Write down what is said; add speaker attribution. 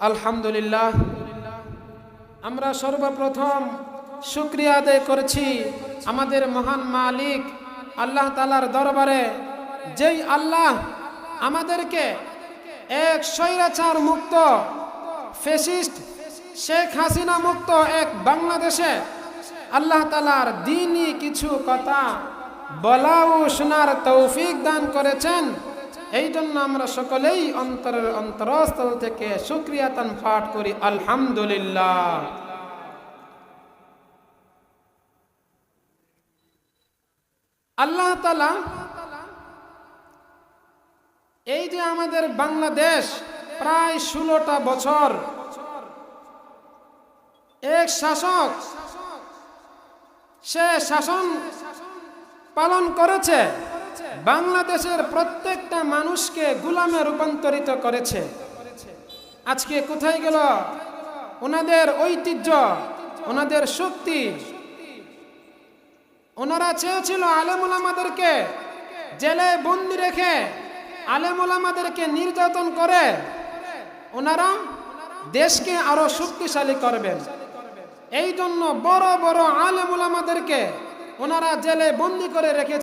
Speaker 1: আলহামদুলিল্লাহ, আমরা সর্বপ্রথম শুকরিয়া আদায় করছি আমাদের মহান মালিক আল্লাহ তাআলার দরবারে, যেই আল্লাহ আমাদেরকে এক স্বৈরাচার মুক্ত, ফ্যাসিস্ট শেখ হাসিনা মুক্ত এক বাংলাদেশে আল্লাহ তাআলার দ্বীনি কিছু কথা বলা ও শোনার তৌফিক দান করেছেন। এই জন্য আমরা সকলেই অন্তরের অন্তরস্থল থেকে শুকরিয়া তান পাঠ করি আলহামদুলিল্লাহ। আল্লাহ তাআলা এই যে আমাদের বাংলাদেশ প্রায় 16টা বছর এক শাসক সে শাসন পালন করেছে, বাংলাদেশের প্রত্যেকটা মানুষকে গোলামে রূপান্তরিত করেছে। আজকে কোথায় গেল ওনাদের ঐতিহ্য, ওনাদের শক্তি? ওনারা চেয়েছিল আলেম ওলামাদেরকে জেলে বন্দি রেখে আলেম ওলামাদেরকে নির্যাতন করে ওনারা দেশকে আরো শক্তিশালী করবেন। এই জন্য বড় বড় আলেম ওলামাদেরকে ওনারা জেলে বন্দি করে রেখেছে।